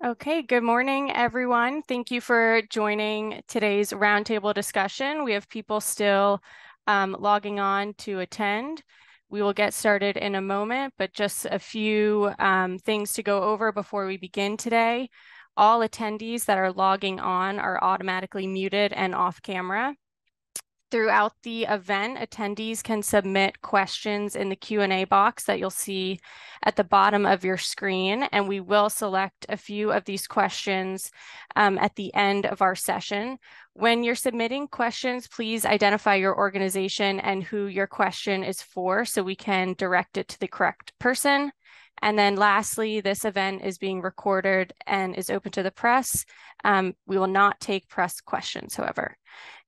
Okay, good morning, everyone. Thank you for joining today's roundtable discussion. We have people still logging on to attend. We will get started in a moment, but just a few things to go over before we begin today. All attendees that are logging on are automatically muted and off camera. Throughout the event, attendees can submit questions in the Q&A box that you'll see at the bottom of your screen, and we will select a few of these questions at the end of our session. When you're submitting questions, please identify your organization and who your question is for so we can direct it to the correct person. And then lastly, this event is being recorded and is open to the press. We will not take press questions, however.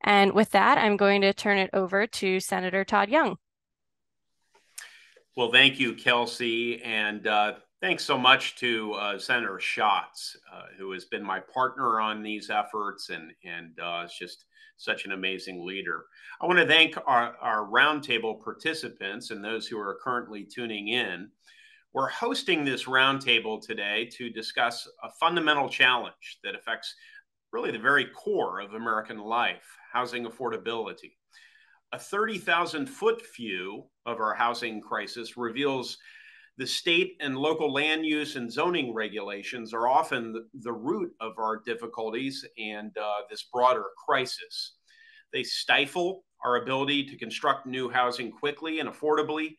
And with that, I'm going to turn it over to Senator Todd Young. Well, thank you, Kelsey, and thanks so much to Senator Schatz, who has been my partner on these efforts and is just such an amazing leader. I want to thank our roundtable participants and those who are currently tuning in. We're hosting this roundtable today to discuss a fundamental challenge that affects really the very core of American life, housing affordability. A 30,000-foot view of our housing crisis reveals the state and local land use and zoning regulations are often the root of our difficulties and this broader crisis. They stifle our ability to construct new housing quickly and affordably,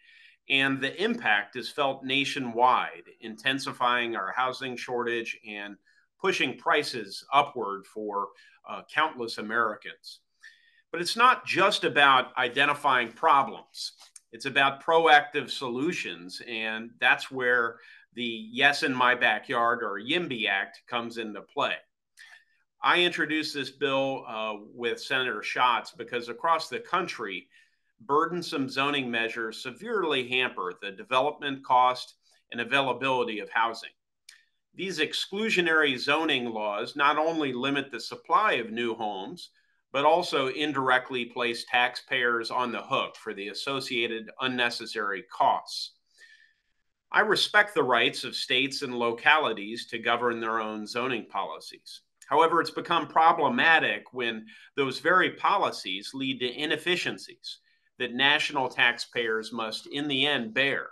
and the impact is felt nationwide, intensifying our housing shortage and pushing prices upward for countless Americans. But it's not just about identifying problems. It's about proactive solutions, and that's where the Yes in My Backyard, or YIMBY Act, comes into play. I introduced this bill with Senator Schatz because across the country, burdensome zoning measures severely hamper the development cost and availability of housing. These exclusionary zoning laws not only limit the supply of new homes, but also indirectly place taxpayers on the hook for the associated unnecessary costs. I respect the rights of states and localities to govern their own zoning policies. However, it's become problematic when those very policies lead to inefficiencies that national taxpayers must, in the end, bear.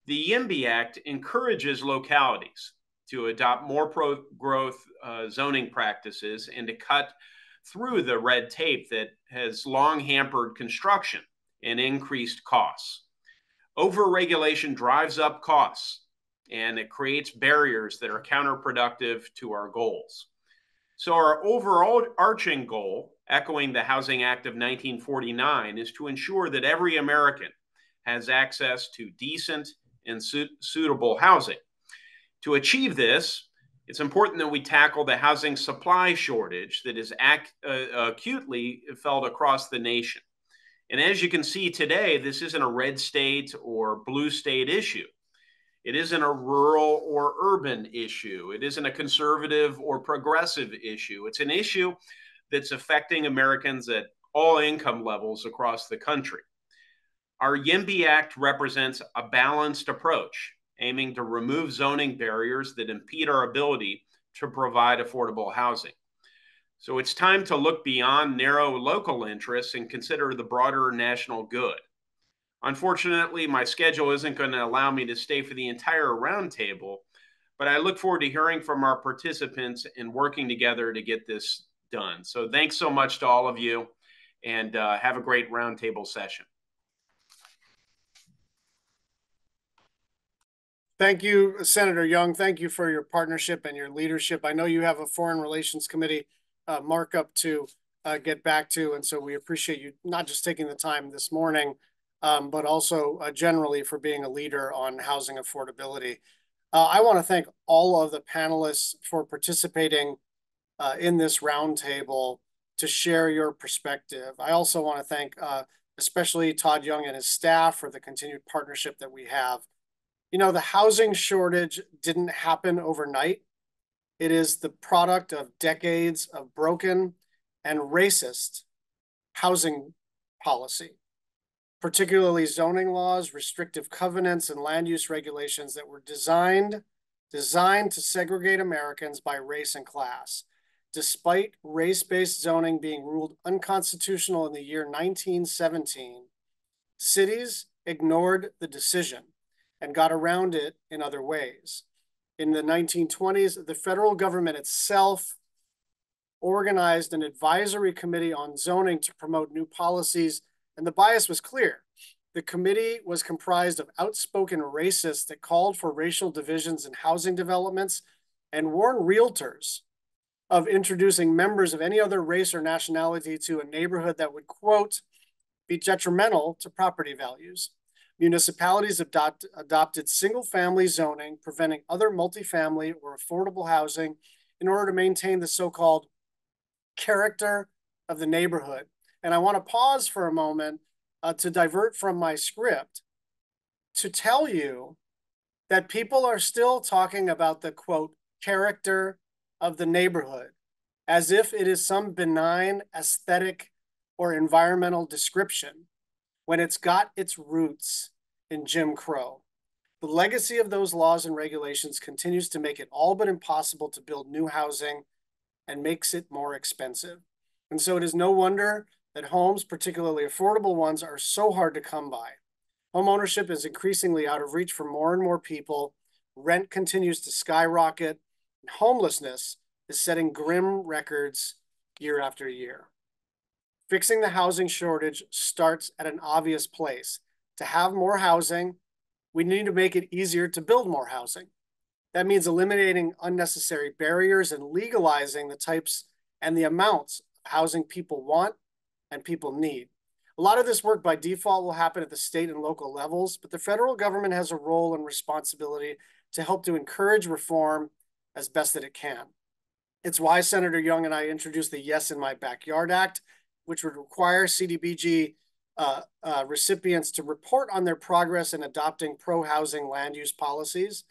The YIMBY Act encourages localities to adopt more pro-growth zoning practices and to cut through the red tape that has long hampered construction and increased costs. Overregulation drives up costs, and it creates barriers that are counterproductive to our goals. So our overarching goal, echoing the Housing Act of 1949, is to ensure that every American has access to decent and suitable housing. To achieve this, it's important that we tackle the housing supply shortage that is acutely felt across the nation. And as you can see today, this isn't a red state or blue state issue. It isn't a rural or urban issue. It isn't a conservative or progressive issue. It's an issue that's affecting Americans at all income levels across the country. Our YIMBY Act represents a balanced approach, aiming to remove zoning barriers that impede our ability to provide affordable housing. So it's time to look beyond narrow local interests and consider the broader national good. Unfortunately, my schedule isn't going to allow me to stay for the entire roundtable, but I look forward to hearing from our participants and working together to get this done. So thanks so much to all of you, and have a great roundtable session. Thank you, Senator Young. Thank you for your partnership and your leadership. I know you have a Foreign Relations Committee markup to get back to, and so we appreciate you not just taking the time this morning, but also generally for being a leader on housing affordability. I want to thank all of the panelists for participating in this roundtable to share your perspective. I also want to thank especially Todd Young and his staff for the continued partnership that we have. You know, the housing shortage didn't happen overnight. It is the product of decades of broken and racist housing policy, particularly zoning laws, restrictive covenants, and land use regulations that were designed designed to segregate Americans by race and class. Despite race-based zoning being ruled unconstitutional in the year 1917, cities ignored the decision and got around it in other ways. In the 1920s, the federal government itself organized an advisory committee on zoning to promote new policies, and the bias was clear. The committee was comprised of outspoken racists that called for racial divisions in housing developments and warned realtors of introducing members of any other race or nationality to a neighborhood that would, quote, be detrimental to property values. Municipalities adopted single-family zoning, preventing other multifamily or affordable housing in order to maintain the so-called character of the neighborhood. And I want to pause for a moment to divert from my script to tell you that people are still talking about the, quote, character of the neighborhood as if it is some benign aesthetic or environmental description when it's got its roots in Jim Crow. The legacy of those laws and regulations continues to make it all but impossible to build new housing and makes it more expensive. And so it is no wonder that homes, particularly affordable ones, are so hard to come by. Home ownership is increasingly out of reach for more and more people. Rent continues to skyrocket, and homelessness is setting grim records year after year. Fixing the housing shortage starts at an obvious place. To have more housing, we need to make it easier to build more housing. That means eliminating unnecessary barriers and legalizing the types and the amounts of housing people want and people need. A lot of this work by default will happen at the state and local levels, but the federal government has a role and responsibility to help to encourage reform as best that it can. It's why Senator Young and I introduced the Yes in My Backyard Act, which would require CDBG recipients to report on their progress in adopting pro-housing land use policies.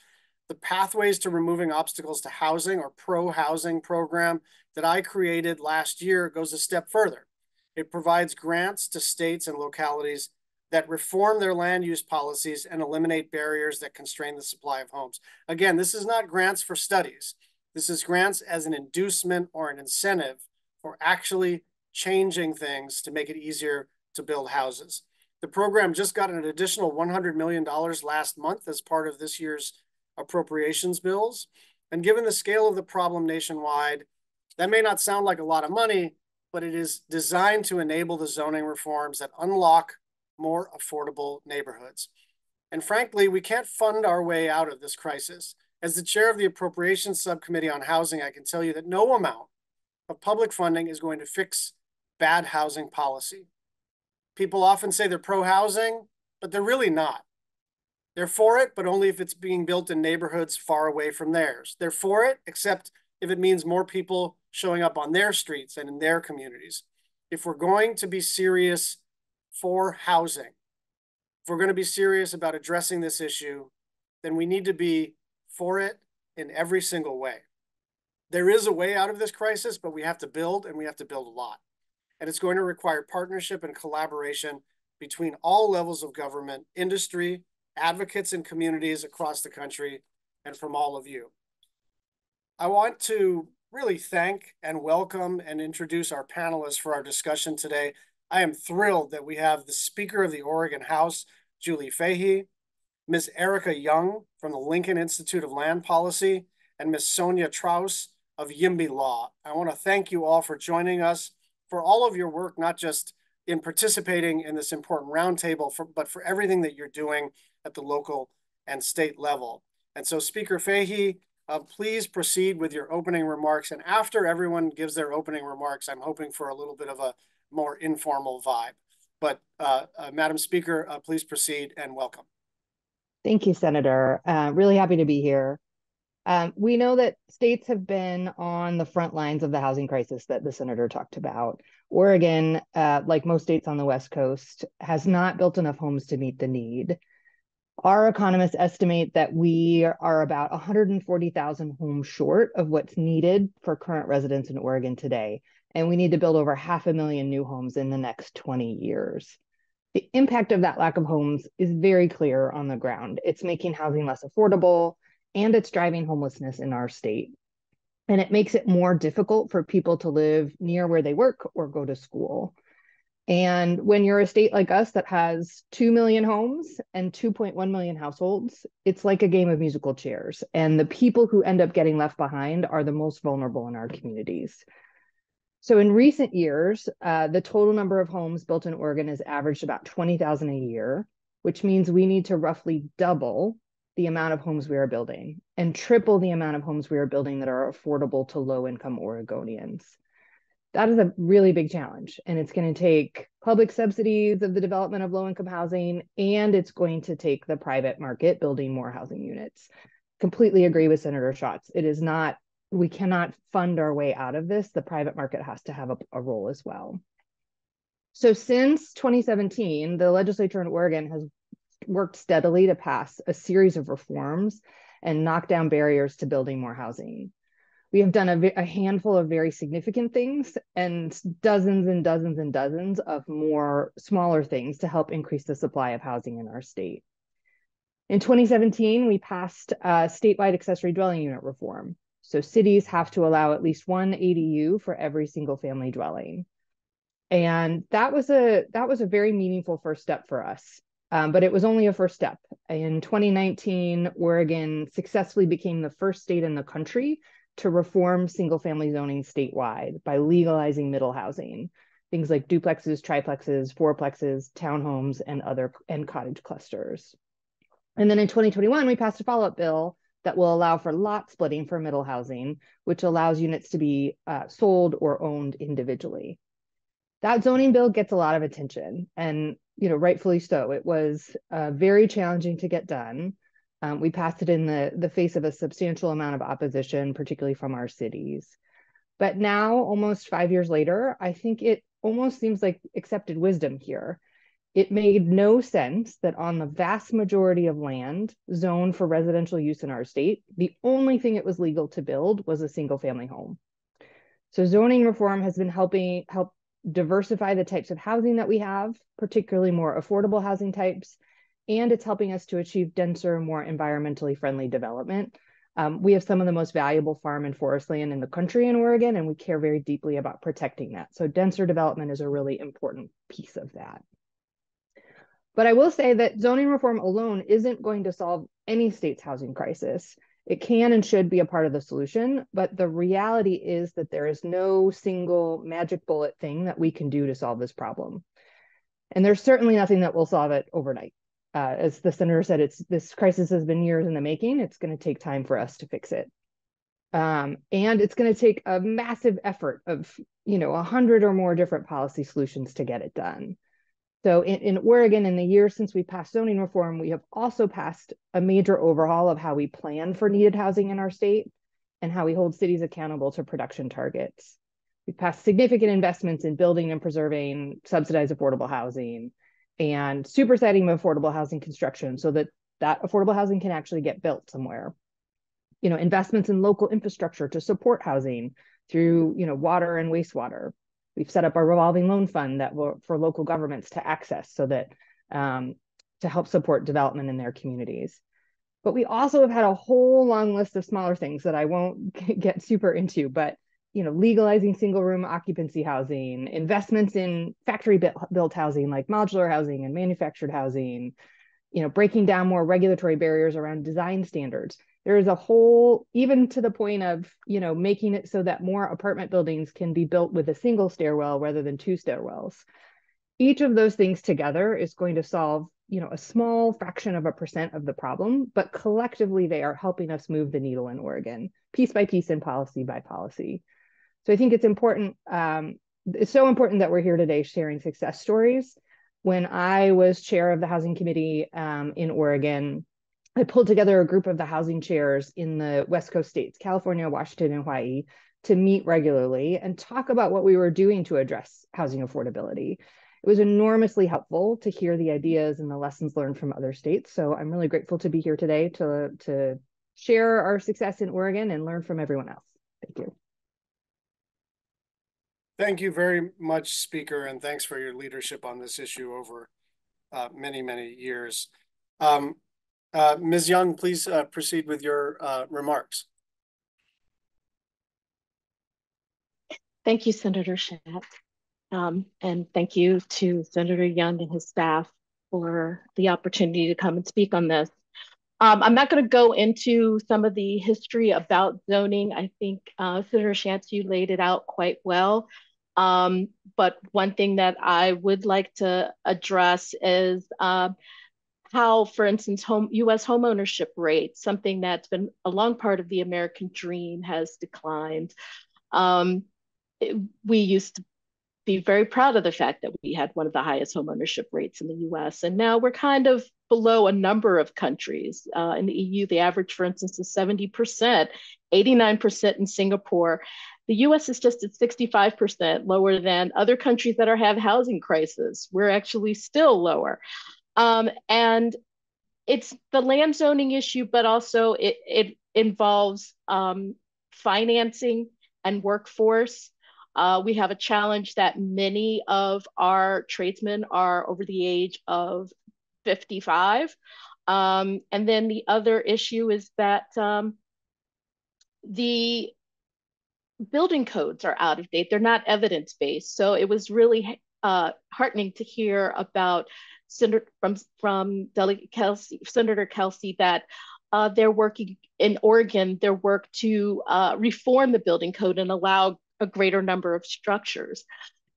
The Pathways to Removing Obstacles to Housing, or pro-housing program that I created last year, goes a step further. It provides grants to states and localities that reform their land use policies and eliminate barriers that constrain the supply of homes. Again, this is not grants for studies. This is grants as an inducement or an incentive for actually changing things to make it easier to build houses. The program just got an additional $100 million last month as part of this year's appropriations bills. And given the scale of the problem nationwide, that may not sound like a lot of money, but it is designed to enable the zoning reforms that unlock more affordable neighborhoods. And frankly, we can't fund our way out of this crisis. As the chair of the Appropriations Subcommittee on Housing, I can tell you that no amount of public funding is going to fix bad housing policy. People often say they're pro-housing, but they're really not. They're for it, but only if it's being built in neighborhoods far away from theirs. They're for it, except if it means more people showing up on their streets and in their communities. If we're going to be serious for housing, if we're going to be serious about addressing this issue, then we need to be for it in every single way. There is a way out of this crisis, but we have to build, and we have to build a lot. And it's going to require partnership and collaboration between all levels of government, industry, advocates, and communities across the country, and from all of you. I want to really thank and welcome and introduce our panelists for our discussion today. I am thrilled that we have the Speaker of the Oregon House, Julie Fahey, Ms. Erica Young from the Lincoln Institute of Land Policy, and Ms. Sonia Traus of YIMBY Law. I want to thank you all for joining us, for all of your work, not just in participating in this important roundtable, but for everything that you're doing at the local and state level. And so Speaker Fahey, please proceed with your opening remarks. And after everyone gives their opening remarks, I'm hoping for a little bit of a more informal vibe. But Madam Speaker, please proceed and welcome. Thank you, Senator. Really happy to be here. We know that states have been on the front lines of the housing crisis that the Senator talked about. Oregon, like most states on the West Coast, has not built enough homes to meet the need. Our economists estimate that we are about 140,000 homes short of what's needed for current residents in Oregon today, and we need to build over 500,000 new homes in the next 20 years. The impact of that lack of homes is very clear on the ground. It's making housing less affordable. and it's driving homelessness in our state. And it makes it more difficult for people to live near where they work or go to school. And when you're a state like us that has 2 million homes and 2.1 million households, it's like a game of musical chairs. And the people who end up getting left behind are the most vulnerable in our communities. So in recent years, the total number of homes built in Oregon has averaged about 20,000 a year, which means we need to roughly double the amount of homes we are building and triple the amount of homes we are building that are affordable to low-income Oregonians. That is a really big challenge, and it's going to take public subsidies of the development of low-income housing, and it's going to take the private market building more housing units. Completely agree with Senator Schatz. It is not, we cannot fund our way out of this. The private market has to have a role as well. So since 2017, the legislature in Oregon has worked steadily to pass a series of reforms and knock down barriers to building more housing. We have done a handful of very significant things and dozens and dozens and dozens of more smaller things to help increase the supply of housing in our state. In 2017, we passed statewide accessory dwelling unit reform. So cities have to allow at least one ADU for every single family dwelling. And that was a very meaningful first step for us. But it was only a first step. In 2019, Oregon successfully became the first state in the country to reform single-family zoning statewide by legalizing middle housing, things like duplexes, triplexes, fourplexes, townhomes, and cottage clusters. And then in 2021, we passed a follow-up bill that will allow for lot splitting for middle housing, which allows units to be sold or owned individually. That zoning bill gets a lot of attention, and rightfully so. It was very challenging to get done. We passed it in the face of a substantial amount of opposition, particularly from our cities. But now, almost 5 years later, I think it almost seems like accepted wisdom here. It made no sense that on the vast majority of land zoned for residential use in our state, the only thing it was legal to build was a single family home. So zoning reform has been help diversify the types of housing that we have, particularly more affordable housing types, and it's helping us to achieve denser, more environmentally friendly development. We have some of the most valuable farm and forest land in the country in Oregon, and we care very deeply about protecting that. So denser development is a really important piece of that. But I will say that zoning reform alone isn't going to solve any state's housing crisis. It can and should be a part of the solution, but the reality is that there is no single magic bullet thing that we can do to solve this problem. And there's certainly nothing that will solve it overnight. As the senator said, this crisis has been years in the making. It's going to take time for us to fix it. And it's going to take a massive effort of 100 or more different policy solutions to get it done. So in Oregon, in the years since we passed zoning reform, we have also passed a major overhaul of how we plan for needed housing in our state and how we hold cities accountable to production targets. We've passed significant investments in building and preserving subsidized affordable housing and supersetting affordable housing construction so that affordable housing can actually get built somewhere. Investments in local infrastructure to support housing through, water and wastewater. We've set up a revolving loan fund for local governments to access so that to help support development in their communities. But we also have had a whole long list of smaller things that I won't get super into, but legalizing single room occupancy housing, investments in factory built housing like modular housing and manufactured housing, breaking down more regulatory barriers around design standards. There is a whole, even to the point of, making it so that more apartment buildings can be built with a single stairwell rather than two stairwells. Each of those things together is going to solve, a small fraction of a % of the problem, but collectively they are helping us move the needle in Oregon, piece by piece and policy by policy. So I think it's important. It's so important that we're here today sharing success stories. When I was chair of the housing committee in Oregon, I pulled together a group of the housing chairs in the West Coast states, California, Washington, and Hawaii, to meet regularly and talk about what we were doing to address housing affordability. It was enormously helpful to hear the ideas and the lessons learned from other states. So I'm really grateful to be here today to share our success in Oregon and learn from everyone else. Thank you. Thank you very much, Speaker, and thanks for your leadership on this issue over many, many years. Ms. Young, please proceed with your remarks. Thank you, Senator Schatz. And thank you to Senator Young and his staff for the opportunity to come and speak on this. I'm not going to go into some of the history about zoning. I think Senator Schatz, you laid it out quite well. But one thing that I would like to address is how, for instance, U.S. homeownership rates, something that's been a long part of the American dream, has declined. We used to be very proud of the fact that we had one of the highest homeownership rates in the US. And now we're kind of below a number of countries. In the EU, the average, for instance, is 70%, 89% in Singapore. The US is just at 65%, lower than other countries that have housing crisis. We're actually still lower. And it's the land zoning issue, but also it involves financing and workforce. We have a challenge that many of our tradesmen are over the age of 55. And then the other issue is that the building codes are out of date. They're not evidence-based. So it was really heartening to hear about from Delegate Kelsey, Senator Kelsey, that they're working in Oregon, their work to reform the building code and allow a greater number of structures.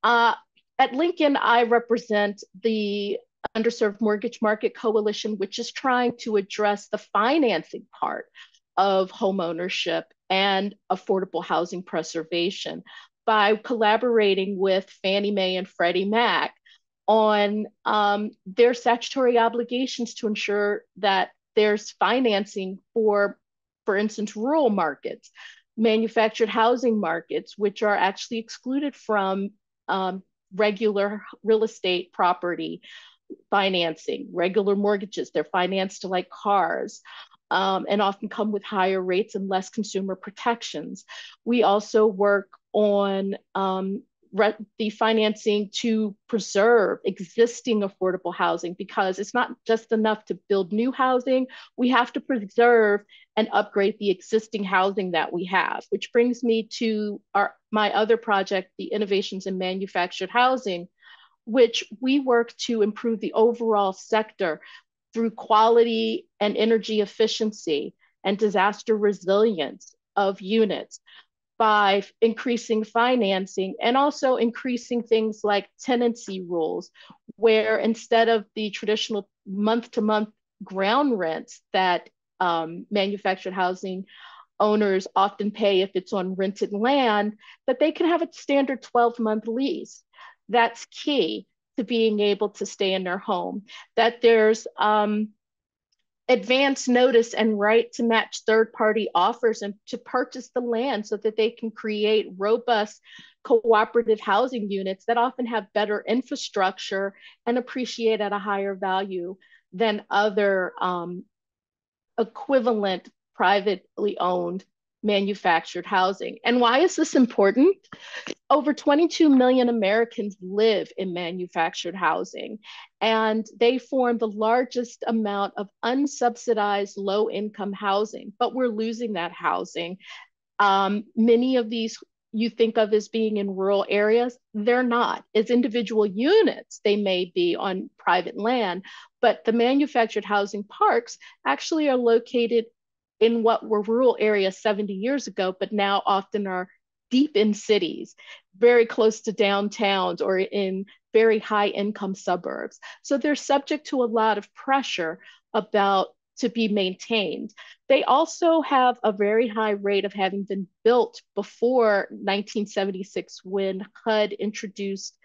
At Lincoln, I represent the Underserved Mortgage Market Coalition, which is trying to address the financing part of homeownership and affordable housing preservation by collaborating with Fannie Mae and Freddie Mac on their statutory obligations to ensure that there's financing for instance, rural markets, manufactured housing markets, which are actually excluded from regular real estate property financing, regular mortgages. They're financed like cars. And often come with higher rates and less consumer protections. We also work on the financing to preserve existing affordable housing, because it's not just enough to build new housing. We have to preserve and upgrade the existing housing that we have, which brings me to my other project, the Innovations in Manufactured Housing, which we work to improve the overall sector through quality and energy efficiency and disaster resilience of units by increasing financing and also increasing things like tenancy rules, where instead of the traditional month-to-month ground rents that manufactured housing owners often pay if it's on rented land, that they can have a standard 12-month lease. That's key to being able to stay in their home, that there's advance notice and right to match third-party offers and to purchase the land so that they can create robust cooperative housing units that often have better infrastructure and appreciate at a higher value than other equivalent privately owned manufactured housing. And why is this important? Over 22 million Americans live in manufactured housing, and they form the largest amount of unsubsidized low-income housing, but we're losing that housing. Many of these you think of as being in rural areas, they're not. As individual units, they may be on private land, but the manufactured housing parks actually are located in what were rural areas 70 years ago, but now often are deep in cities, very close to downtowns or in very high income suburbs. So they're subject to a lot of pressure to be maintained. They also have a very high rate of having been built before 1976, when HUD introduced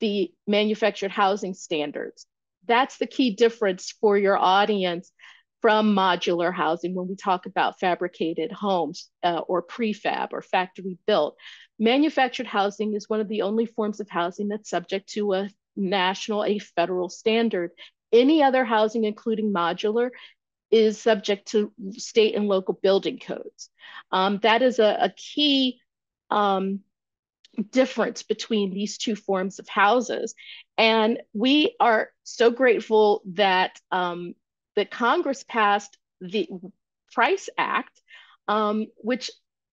the manufactured housing standards. That's the key difference for your audience from modular housing when we talk about fabricated homes or prefab or factory built. Manufactured housing is one of the only forms of housing that's subject to a federal standard. Any other housing, including modular, is subject to state and local building codes. That is a key difference between these two forms of houses. And we are so grateful that that Congress passed the Price Act, which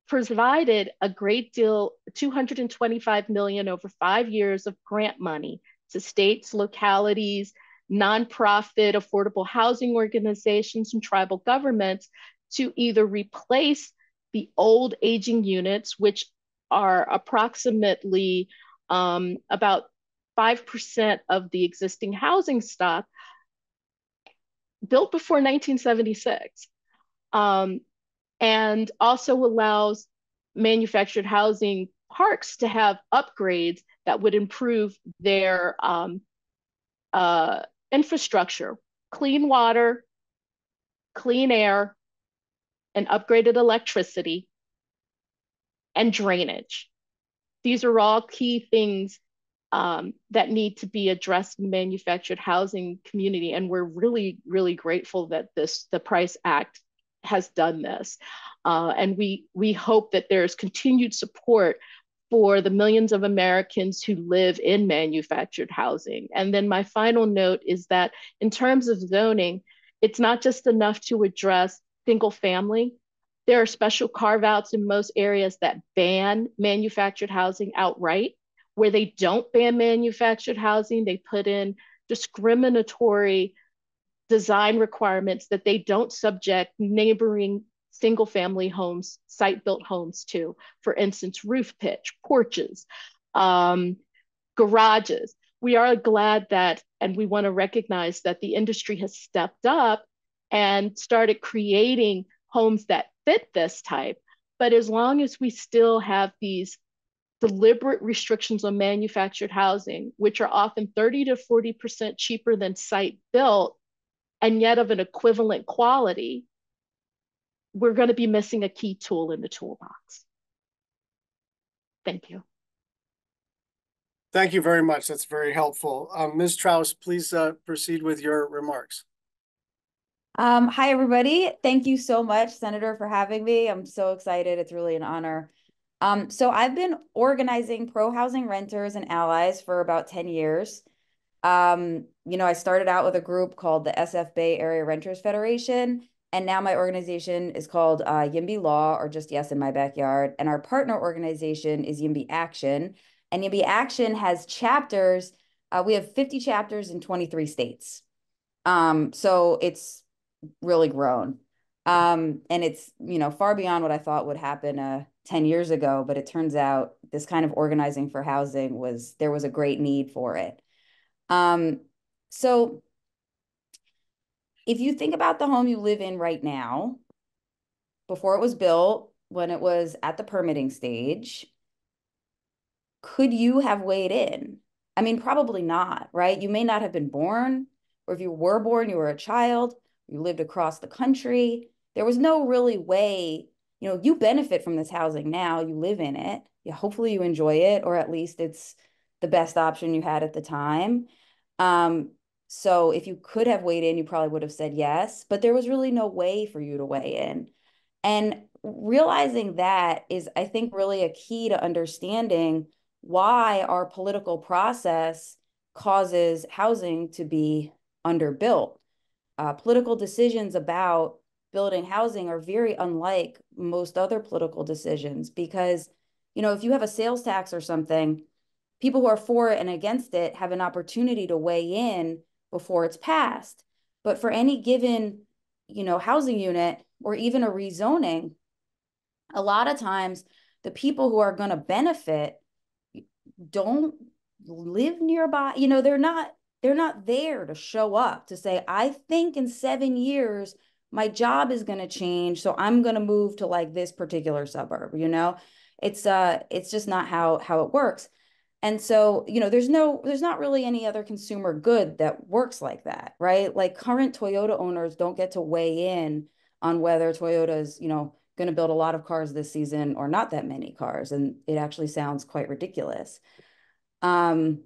provided a great deal, $225 million over 5 years of grant money to states, localities, nonprofit affordable housing organizations, and tribal governments to either replace the old aging units, which are approximately about 5% of the existing housing stock, built before 1976. And also allows manufactured housing parks to have upgrades that would improve their infrastructure, clean water, clean air, and upgraded electricity and drainage. These are all key things that need to be addressed in the manufactured housing community. And we're really, really grateful that the Price Act has done this. And we hope that there's continued support for the millions of Americans who live in manufactured housing. And then my final note is that in terms of zoning, it's not just enough to address single family. There are special carve-outs in most areas that ban manufactured housing outright. Where they don't ban manufactured housing, they put in discriminatory design requirements that they don't subject neighboring single family homes, site-built homes to. For instance, roof pitch, porches, garages. We are glad that, and we want to recognize that the industry has stepped up and started creating homes that fit this type. But as long as we still have these deliberate restrictions on manufactured housing, which are often 30 to 40% cheaper than site built, and yet of an equivalent quality, we're going to be missing a key tool in the toolbox. Thank you. Thank you very much. That's very helpful. Ms. Traus, please proceed with your remarks. Hi, everybody. Thank you so much, Senator, for having me. I'm so excited. It's really an honor. So I've been organizing pro-housing renters and allies for about 10 years. I started out with a group called the SF Bay Area Renters Federation, and now my organization is called YIMBY Law, or just Yes in My Backyard. And our partner organization is YIMBY Action. And YIMBY Action has chapters. We have 50 chapters in 23 states. So it's really grown. And it's, far beyond what I thought would happen 10 years ago, but it turns out this kind of organizing for housing there was a great need for it. So if you think about the home you live in right now, before it was built, when it was at the permitting stage, could you have weighed in? I mean, probably not, right? You may not have been born, or if you were born, you were a child, you lived across the country. There was no really way, you benefit from this housing now, you live in it. Yeah, hopefully you enjoy it, or at least it's the best option you had at the time. So if you could have weighed in, you probably would have said yes, but there was really no way for you to weigh in. And realizing that is, I think, really a key to understanding why our political process causes housing to be underbuilt. Political decisions about building housing are very unlike most other political decisions because, if you have a sales tax or something, people who are for it and against it have an opportunity to weigh in before it's passed. But for any given, housing unit or even a rezoning, a lot of times the people who are going to benefit don't live nearby. They're not there to show up to say, I think in 7 years, my job is going to change. So I'm going to move to like this particular suburb, it's just not how it works. And so, there's not really any other consumer good that works like that, right? Like current Toyota owners don't get to weigh in on whether Toyota's, going to build a lot of cars this season or not that many cars. And it actually sounds quite ridiculous. So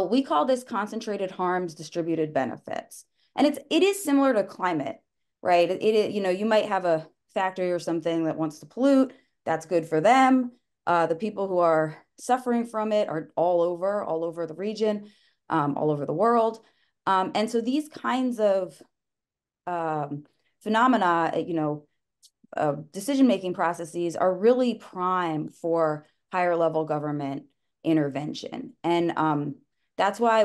we call this concentrated harms, distributed benefits. And it is similar to climate, right? You might have a factory or something that wants to pollute. That's good for them. The people who are suffering from it are all over the region, all over the world. And so these kinds of phenomena, decision-making processes are really prime for higher level government intervention. And that's why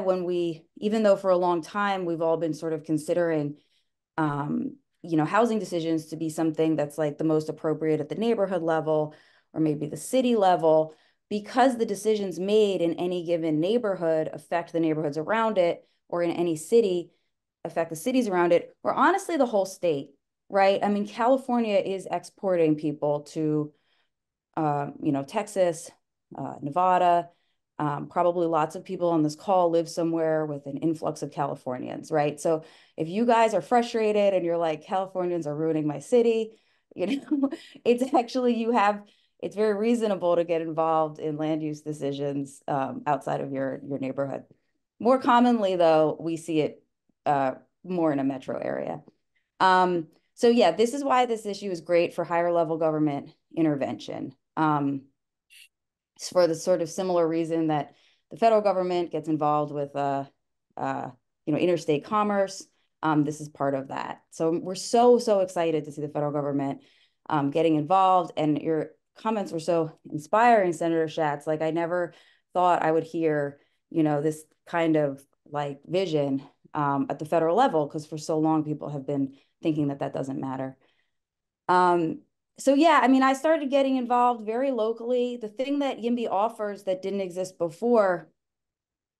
even though for a long time, we've all been sort of considering, housing decisions to be something that's like the most appropriate at the neighborhood level or maybe the city level, because the decisions made in any given neighborhood affect the neighborhoods around it, or in any city affect the cities around it, or honestly the whole state, right? I mean, California is exporting people to, Texas, Nevada. Probably lots of people on this call live somewhere with an influx of Californians, right? So if you guys are frustrated and you're like, Californians are ruining my city, it's actually, it's very reasonable to get involved in land use decisions outside of your neighborhood. More commonly, though, we see it more in a metro area. So yeah, this is why this issue is great for higher level government intervention. For the sort of similar reason that the federal government gets involved with interstate commerce. This is part of that. So we're so excited to see the federal government getting involved, and your comments were so inspiring, Senator Schatz. Like, I never thought I would hear, this kind of like vision at the federal level, because for so long people have been thinking that doesn't matter. So yeah, I mean, I started getting involved very locally. The thing that YIMBY offers that didn't exist before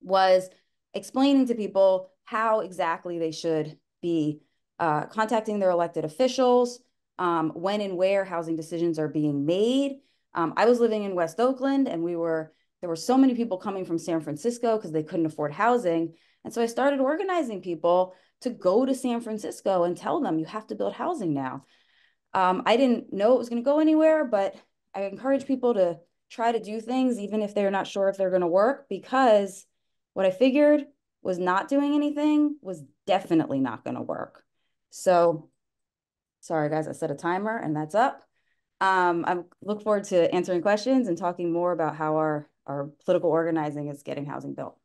was explaining to people how exactly they should be contacting their elected officials, when and where housing decisions are being made. I was living in West Oakland, and there were so many people coming from San Francisco because they couldn't afford housing. And so I started organizing people to go to San Francisco and tell them, you have to build housing now. I didn't know it was going to go anywhere, but I encourage people to try to do things, even if they're not sure if they're going to work, because what I figured was not doing anything was definitely not going to work. So, sorry guys, I set a timer and that's up. I look forward to answering questions and talking more about how our political organizing is getting housing built.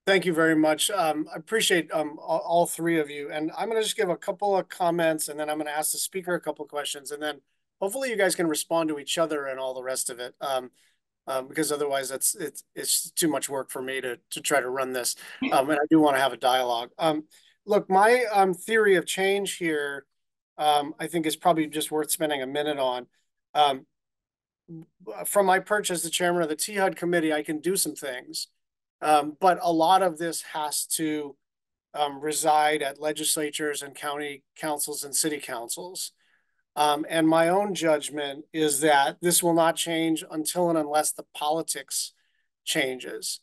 Thank you very much. I appreciate all three of you. And I'm going to just give a couple of comments, and then I'm going to ask the speaker a couple of questions, and then hopefully you guys can respond to each other and all the rest of it. Because otherwise it's too much work for me to try to run this. And I do want to have a dialogue. Look, my theory of change here, I think is probably just worth spending a minute on. From my perch as the chairman of the T-HUD committee, I can do some things. But a lot of this has to reside at legislatures and county councils and city councils. And my own judgment is that this will not change until and unless the politics changes.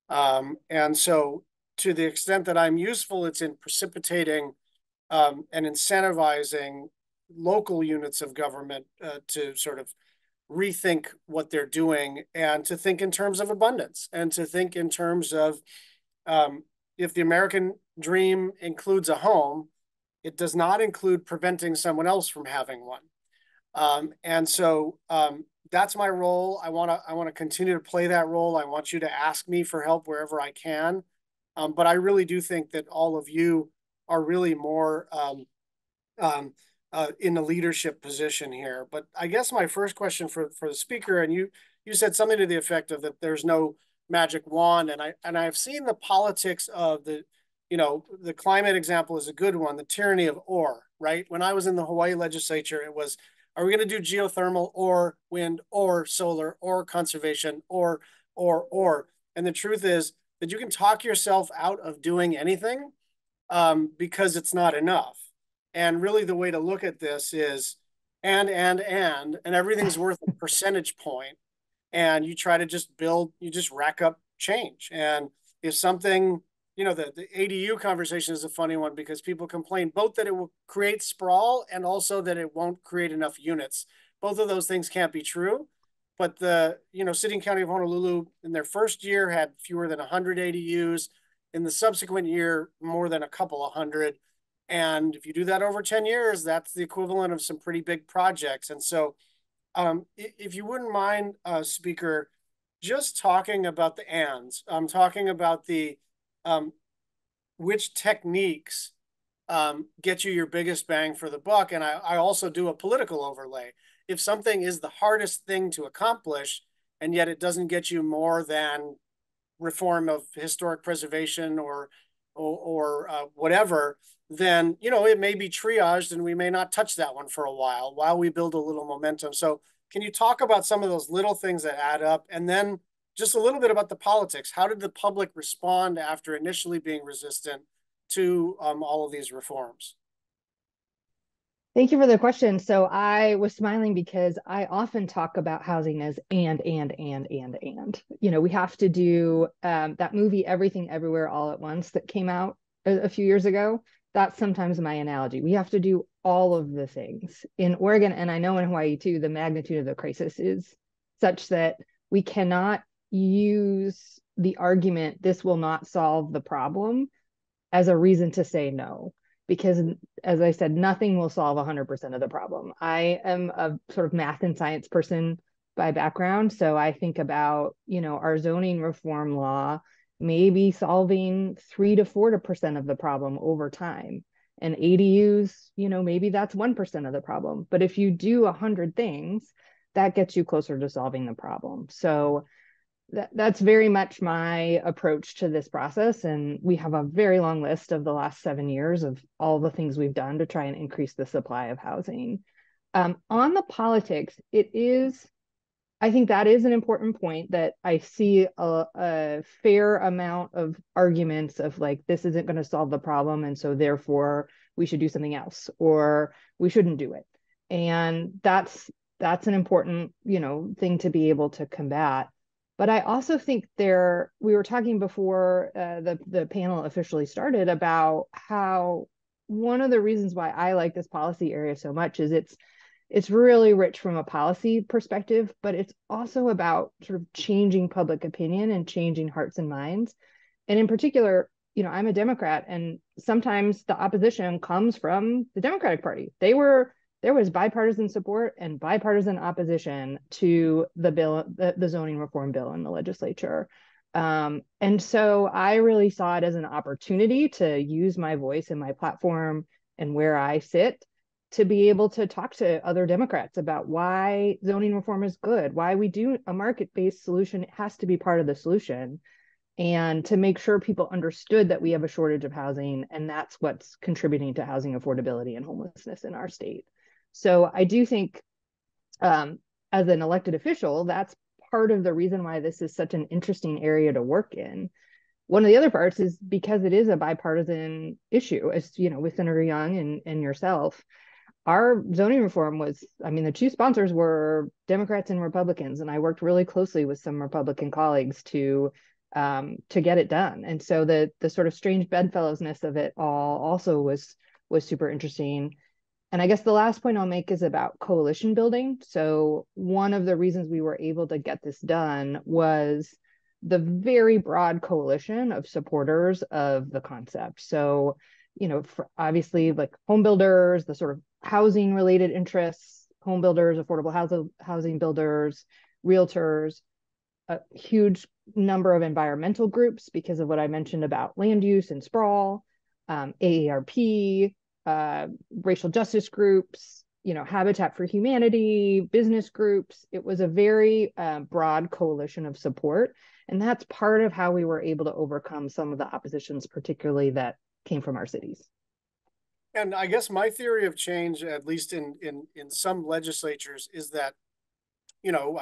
And so to the extent that I'm useful, it's in precipitating and incentivizing local units of government to sort of rethink what they're doing, and to think in terms of abundance, and to think in terms of if the American dream includes a home, it does not include preventing someone else from having one. And so that's my role. I want to continue to play that role. I want you to ask me for help wherever I can. But I really do think that all of you are really more in a leadership position here. But I guess my first question for the speaker, and you said something to the effect of that there's no magic wand, and I've seen the politics of the climate example is a good one, the tyranny of or, right? When I was in the Hawaii legislature, it was, are we going to do geothermal or wind or solar or conservation or? And the truth is that you can talk yourself out of doing anything because it's not enough. And really the way to look at this is and everything's worth a percentage point. And you try to just build, you just rack up change. And if something, the ADU conversation is a funny one because people complain both that it will create sprawl and also that it won't create enough units. Both of those things can't be true. But the, City and County of Honolulu in their first year had fewer than 100 ADUs. In the subsequent year, more than a couple of hundred. And if you do that over 10 years, that's the equivalent of some pretty big projects. And so if you wouldn't mind, Speaker, just talking about the ands, talking about the which techniques get you your biggest bang for the buck. And I also do a political overlay. If something is the hardest thing to accomplish, and yet it doesn't get you more than reform of historic preservation or whatever, then, you know, it may be triaged and we may not touch that one for a while we build a little momentum. So can you talk about some of those little things that add up? And then just a little bit about the politics. How did the public respond after initially being resistant to all of these reforms? Thank you for the question. So I was smiling because I often talk about housing as and. You know, we have to do that movie Everything Everywhere All at Once that came out a few years ago. That's sometimes my analogy. We have to do all of the things. In Oregon, and I know in Hawaii too, the magnitude of the crisis is such that we cannot use the argument, this will not solve the problem, as a reason to say no. Because as I said, nothing will solve 100% of the problem. I am a sort of math and science person by background. So I think about, you know, our zoning reform law maybe solving 3 to 4% of the problem over time. And ADUs, you know, maybe that's 1% of the problem. But if you do 100 things, that gets you closer to solving the problem. So that's very much my approach to this process. And we have a very long list of the last 7 years of all the things we've done to try and increase the supply of housing. On the politics, I think that is an important point, that I see a fair amount of arguments of like, this isn't going to solve the problem, and so therefore we should do something else, or we shouldn't do it. And that's an important, you know, thing to be able to combat. But I also think we were talking before the panel officially started about how one of the reasons why I like this policy area so much is it's really rich from a policy perspective, but it's also about sort of changing public opinion and changing hearts and minds. And in particular, you know, I'm a Democrat, and sometimes the opposition comes from the Democratic Party. There was bipartisan support and bipartisan opposition to the bill, the zoning reform bill in the legislature. And so I really saw it as an opportunity to use my voice and my platform and where I sit to be able to talk to other Democrats about why zoning reform is good, why we do a market-based solution. It has to be part of the solution, and to make sure people understood that we have a shortage of housing, and that's what's contributing to housing affordability and homelessness in our state. So I do think as an elected official, that's part of the reason why this is such an interesting area to work in. One of the other parts is because it is a bipartisan issue, as you know, with Senator Young and yourself. Our zoning reform was, I mean, the two sponsors were Democrats and Republicans, and I worked really closely with some Republican colleagues to get it done. And so the sort of strange bedfellowsness of it all also was super interesting. And I guess the last point I'll make is about coalition building. So one of the reasons we were able to get this done was the very broad coalition of supporters of the concept. So, you know, obviously like home builders, the sort of housing related interests, home builders, affordable housing builders, realtors, a huge number of environmental groups because of what I mentioned about land use and sprawl, AARP, racial justice groups, you know, Habitat for Humanity, business groups. It was a very broad coalition of support. And that's part of how we were able to overcome some of the oppositions, particularly that came from our cities. And I guess my theory of change, at least in some legislatures, is that, you know,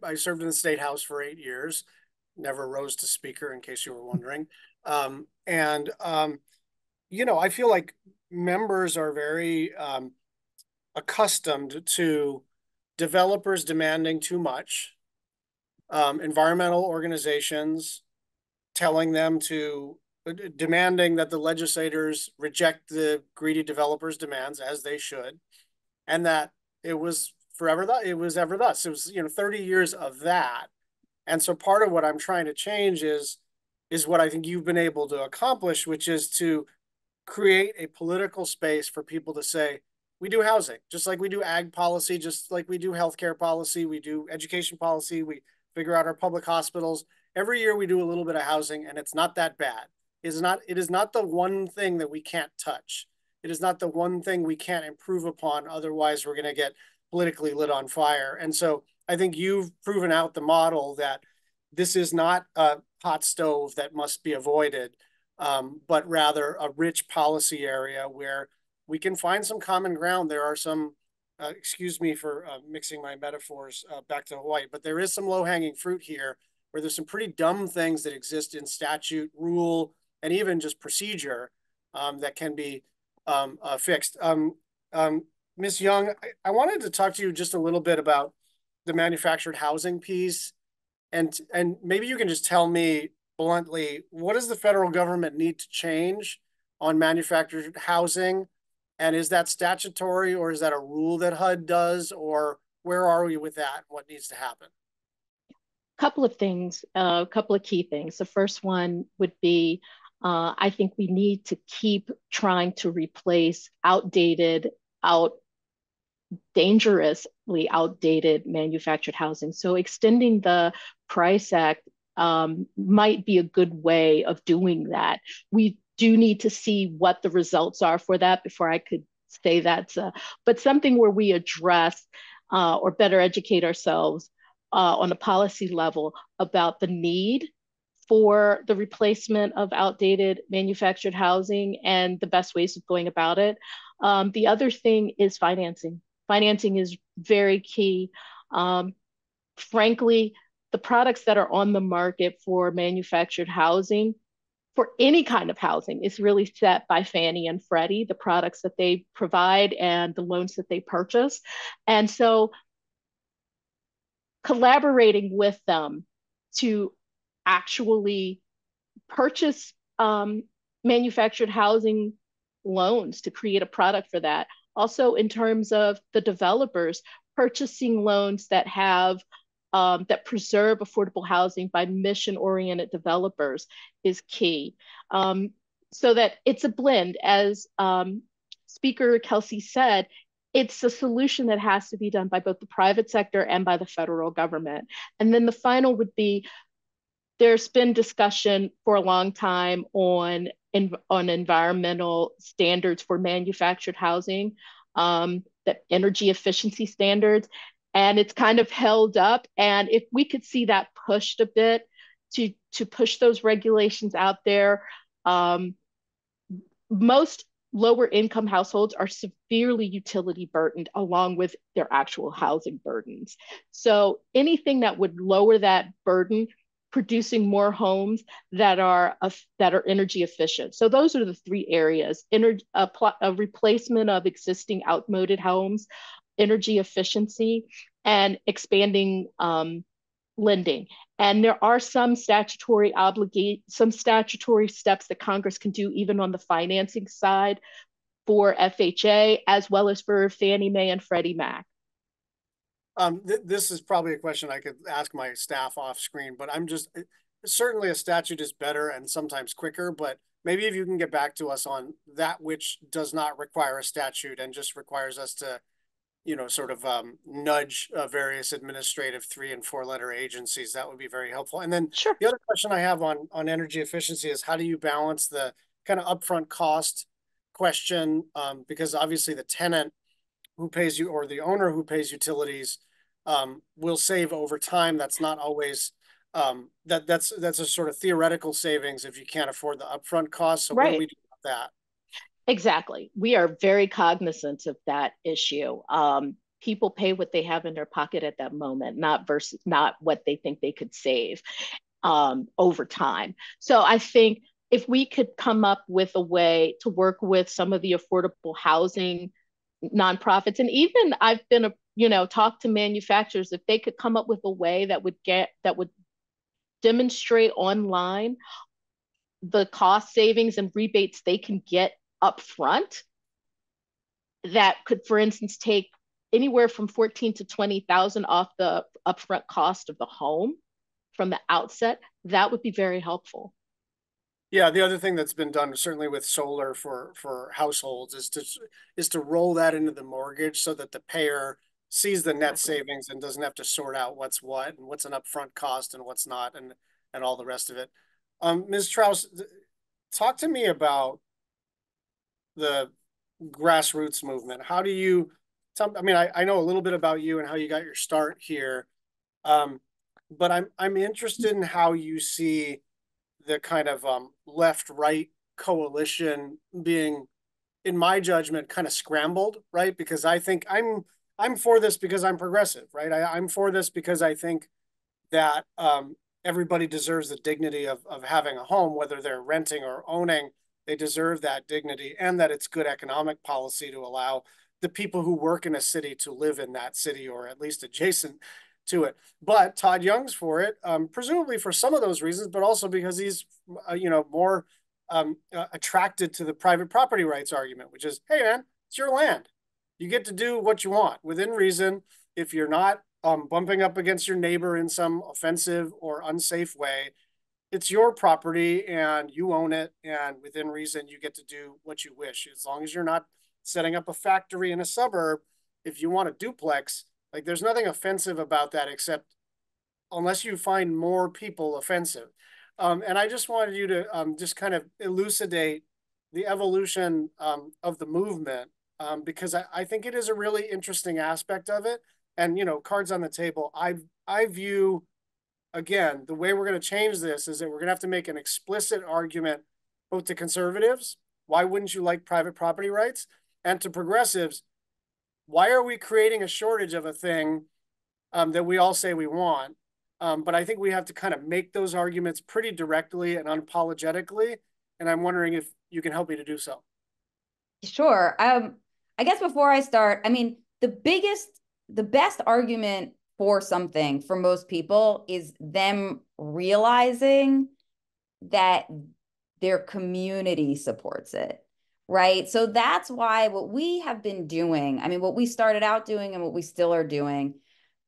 I served in the state house for 8 years, never rose to speaker, in case you were wondering. You know, I feel like members are very accustomed to developers demanding too much, environmental organizations telling them to, demanding that the legislators reject the greedy developers' demands, as they should, and that it was ever thus. It was, you know, 30 years of that. And so part of what I'm trying to change is what I think you've been able to accomplish, which is to create a political space for people to say, we do housing, just like we do ag policy, just like we do healthcare policy, we do education policy, we figure out our public hospitals. Every year we do a little bit of housing, and it's not that bad. It is not the one thing that we can't touch. It is not the one thing we can't improve upon. Otherwise, we're going to get politically lit on fire. And so I think you've proven out the model that this is not a hot stove that must be avoided, but rather a rich policy area where we can find some common ground. There are some, excuse me for mixing my metaphors back to Hawaii, but there is some low-hanging fruit here where there's some pretty dumb things that exist in statute, rule, and even just procedure that can be fixed. Ms. Young, I wanted to talk to you just a little bit about the manufactured housing piece. And maybe you can just tell me bluntly, what does the federal government need to change on manufactured housing? And is that statutory, or is that a rule that HUD does, or where are we with that? What needs to happen? Couple of things, a couple of key things. The first one would be, I think we need to keep trying to replace dangerously outdated manufactured housing. So extending the Price Act might be a good way of doing that. We do need to see what the results are for that before I could say that's, but something where we address or better educate ourselves on a policy level about the need for the replacement of outdated manufactured housing and the best ways of going about it. The other thing is financing. Financing is very key. Frankly, the products that are on the market for manufactured housing, for any kind of housing, is really set by Fannie and Freddie, the products that they provide and the loans that they purchase. And so collaborating with them to actually purchase manufactured housing loans to create a product for that. Also, in terms of the developers, purchasing loans that have that preserve affordable housing by mission-oriented developers is key. So that it's a blend, as Speaker Kelsey said. It's a solution that has to be done by both the private sector and by the federal government. And then the final would be, there's been discussion for a long time on environmental standards for manufactured housing, that energy efficiency standards, and it's kind of held up. And if we could see that pushed a bit to push those regulations out there, most lower income households are severely utility burdened along with their actual housing burdens. So anything that would lower that burden, producing more homes that are energy efficient. So those are the three areas: a replacement of existing outmoded homes, energy efficiency, and expanding lending. And there are some statutory steps that Congress can do even on the financing side for FHA, as well as for Fannie Mae and Freddie Mac. This is probably a question I could ask my staff off screen, but certainly a statute is better and sometimes quicker, but maybe if you can get back to us on that which does not require a statute and just requires us to, sort of nudge various administrative 3- and 4-letter agencies, that would be very helpful. And then Sure. The other question I have on energy efficiency is, how do you balance the kind of upfront cost question? Because obviously the tenant who pays you, or the owner who pays utilities, will save over time. That's not always, that's a sort of theoretical savings if you can't afford the upfront costs. So right. What do we do about that? Exactly. We are very cognizant of that issue. People pay what they have in their pocket at that moment, not what they think they could save over time. So I think if we could come up with a way to work with some of the affordable housing nonprofits, and even I've been talked to manufacturers, if they could come up with a way that would demonstrate online the cost savings and rebates they can get up front, that could, for instance, take anywhere from $14,000 to $20,000 off the upfront cost of the home from the outset, that would be very helpful. Yeah, the other thing that's been done, certainly with solar for households, is to roll that into the mortgage so that the payer sees the net savings and doesn't have to sort out what's what and what's an upfront cost and what's not, and all the rest of it. Ms. Trouse, talk to me about the grassroots movement? How do you, I mean, I know a little bit about you and how you got your start here. But I'm interested in how you see the kind of left-right coalition being, in my judgment, kind of scrambled, right? Because I think I'm for this because I'm progressive, right? I'm for this because I think that everybody deserves the dignity of having a home, whether they're renting or owning. They deserve that dignity, and that it's good economic policy to allow the people who work in a city to live in that city or at least adjacent to it. But Todd Young's for it, presumably for some of those reasons, but also because he's more attracted to the private property rights argument, which is, hey man, it's your land. You get to do what you want within reason. If you're not bumping up against your neighbor in some offensive or unsafe way, it's your property and you own it. And within reason, you get to do what you wish. As long as you're not setting up a factory in a suburb, if you want a duplex, like there's nothing offensive about that, except unless you find more people offensive. And I just wanted you to just kind of elucidate the evolution of the movement, because I think it is a really interesting aspect of it. And, cards on the table, I view, again, the way we're going to change this is that we're going to have to make an explicit argument both to conservatives, why wouldn't you like private property rights? And to progressives, why are we creating a shortage of a thing that we all say we want? But I think we have to kind of make those arguments pretty directly and unapologetically. And I'm wondering if you can help me to do so. Sure. I guess before I start, I mean, the best argument for something for most people is them realizing that their community supports it, right? So that's why what we have been doing, I mean, what we started out doing and what we still are doing,